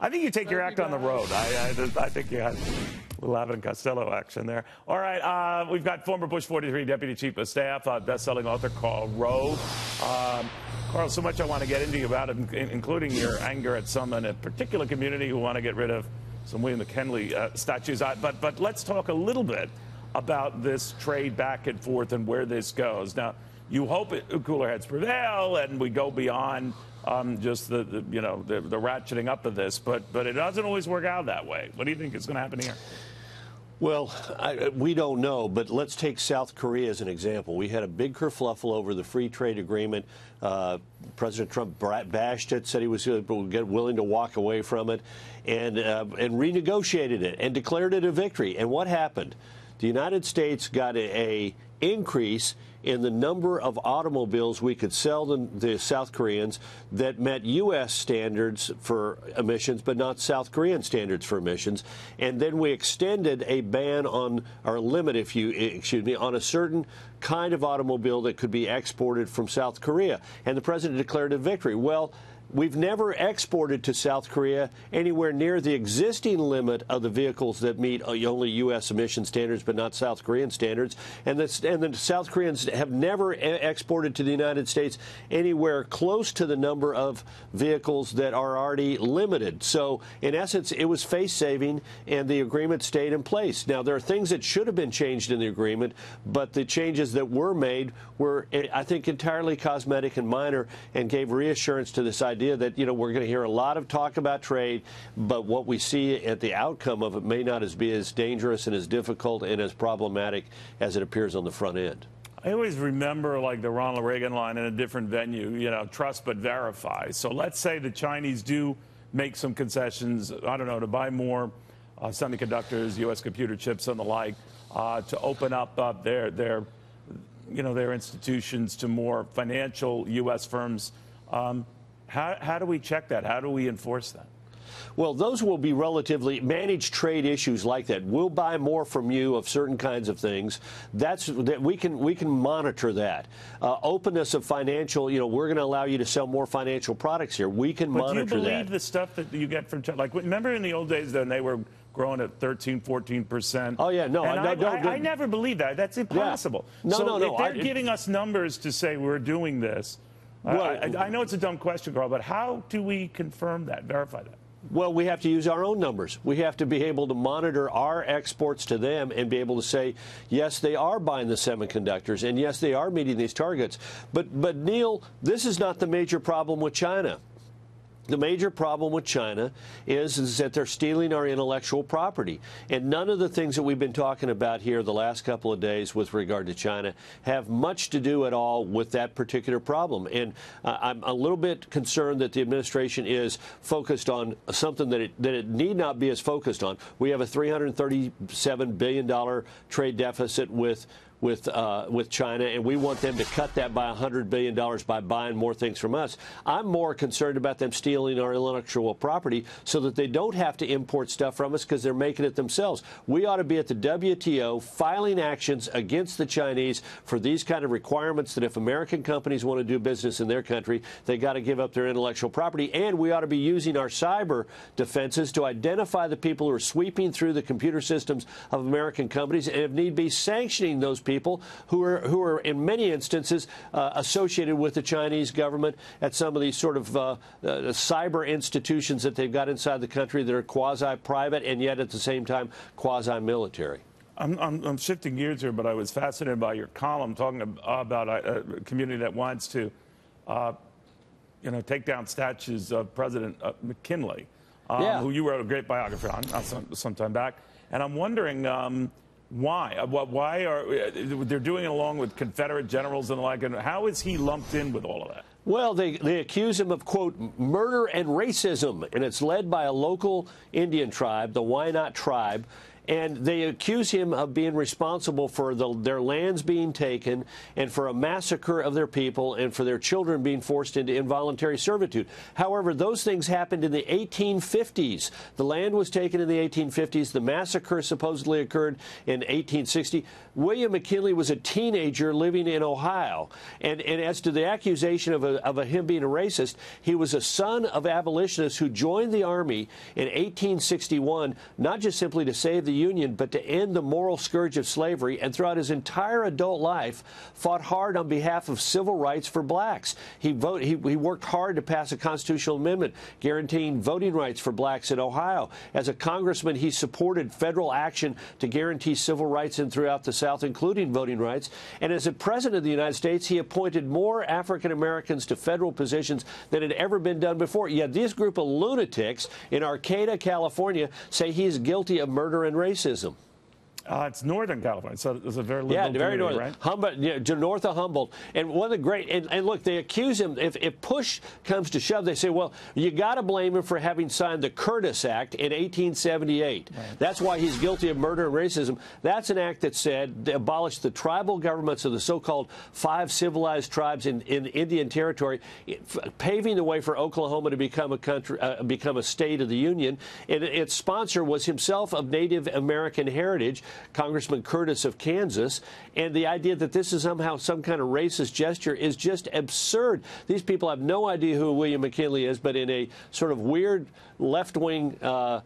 I think you take your act on the road. I think you had a little Abbott and Costello action there. All right, we've got former Bush 43 Deputy Chief of Staff, best-selling author Karl Rove. Karl, so much I want to get into you about it, including your anger at some in a particular community who want to get rid of some William McKinley statues. But let's talk a little bit about this trade back and forth and where this goes. Now, you hope cooler heads prevail and we go beyond just the ratcheting up of this, but it doesn't always work out that way. What do you think is going to happen here? Well, we don't know, but let's take South Korea as an example. We had a big kerfluffle over the free trade agreement. President Trump bashed it, said he was willing to walk away from it, and renegotiated it and declared it a victory. And what happened? The United States got a increase in the number of automobiles we could sell the South Koreans that met U.S. standards for emissions, but not South Korean standards for emissions. And then we extended a ban on, or limit, on a certain kind of automobile that could be exported from South Korea. And the president declared a victory. Well, we've never exported to South Korea anywhere near the existing limit of the vehicles that meet only U.S. emission standards but not South Korean standards. And the South Koreans have never exported to the United States anywhere close to the number of vehicles that are already limited. So, in essence, it was face-saving, and the agreement stayed in place. Now, there are things that should have been changed in the agreement, but the changes that were made were, I think, entirely cosmetic and minor and gave reassurance to this idea that, we're going to hear a lot of talk about trade, but what we see at the outcome of it may not be as dangerous and as difficult and as problematic as it appears on the front end. I always remember, like, the Ronald Reagan line in a different venue, trust but verify. So let's say the Chinese do make some concessions, I don't know, to buy more semiconductors, U.S. computer chips and the like, to open up their institutions to more financial U.S. firms. How do we check that? How do we enforce that? Well, those will be relatively managed trade issues like that. We'll buy more from you of certain kinds of things. That we can monitor that. Openness of financial, we're going to allow you to sell more financial products here. We can monitor that. Do you believe the stuff that you get from China? Like, remember in the old days when they were growing at 13, 14%? Oh, yeah, no. I never believed that. That's impossible. Yeah. No. If they're giving us numbers to say we're doing this, well, I know it's a dumb question, Karl, but how do we confirm that, verify that? Well, we have to use our own numbers. We have to be able to monitor our exports to them and be able to say, yes, they are buying the semiconductors, and yes, they are meeting these targets. But Neil, this is not the major problem with China. The major problem with China is that they're stealing our intellectual property. And none of the things that we've been talking about here the last couple of days with regard to China have much to do at all with that particular problem. And I'm a little bit concerned that the administration is focused on something that it need not be as focused on. We have a $337 billion trade deficit with China, and we want them to cut that by $100 billion by buying more things from us. I'm more concerned about them stealing our intellectual property so that they don't have to import stuff from us because they're making it themselves. We ought to be at the WTO filing actions against the Chinese for these kind of requirements that if American companies want to do business in their country, they got to give up their intellectual property. And we ought to be using our cyber defenses to identify the people who are sweeping through the computer systems of American companies and, if need be, sanctioning those people who are in many instances associated with the Chinese government at some of these sort of cyber institutions that they've got inside the country that are quasi-private and yet at the same time quasi-military. I'm shifting gears here, but I was fascinated by your column talking about a community that wants to, take down statues of President McKinley, who you wrote a great biography on some time back. And I'm wondering why? Why are they're doing it along with Confederate generals and the like? And how is he lumped in with all of that? Well, they accuse him of, quote, murder and racism, and it's led by a local Indian tribe, the Wyandotte tribe. and they accuse him of being responsible for their lands being taken and for a massacre of their people and for their children being forced into involuntary servitude. However, those things happened in the 1850s. The land was taken in the 1850s. The massacre supposedly occurred in 1860. William McKinley was a teenager living in Ohio. And as to the accusation of him being a racist, he was a son of abolitionists who joined the Army in 1861, not just simply to save the Union, but to end the moral scourge of slavery, and throughout his entire adult life fought hard on behalf of civil rights for blacks. He worked hard to pass a constitutional amendment guaranteeing voting rights for blacks in Ohio. As a congressman, he supported federal action to guarantee civil rights throughout the South, including voting rights. And as a president of the United States, he appointed more African Americans to federal positions than had ever been done before. Yet this group of lunatics in Arcata, California, say he's guilty of murder and racism. It's Northern California, so it's a very liberal very northern, right? Humboldt, north of Humboldt. And one of the great, and look, they accuse him, if push comes to shove, they say, well, you got to blame him for having signed the Curtis Act in 1878. Right. That's why he's guilty of murder and racism. That's an act that said to abolish the tribal governments of the so-called 5 civilized tribes in Indian Territory, paving the way for Oklahoma to become a country, become a state of the Union. And its sponsor was himself of Native American heritage, Congressman Curtis of Kansas, and the idea that this is somehow some kind of racist gesture is just absurd. These people have no idea who William McKinley is, but in a sort of weird left-wing sort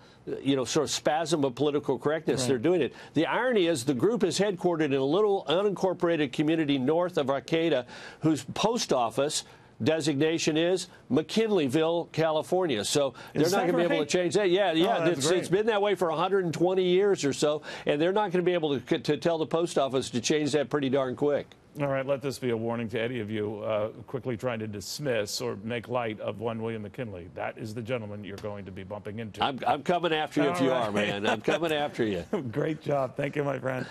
of spasm of political correctness, they're doing it. The irony is the group is headquartered in a little unincorporated community north of Arcata, whose post office designation is McKinleyville, California. So they're not going to be able to change that. Yeah. It's been that way for 120 years or so, and they're not going to be able to tell the post office to change that pretty darn quick. All right, let this be a warning to any of you quickly trying to dismiss or make light of one William McKinley. That is the gentleman you're going to be bumping into. I'm coming after you if you are, man. I'm coming after you. Great job. Thank you, my friend.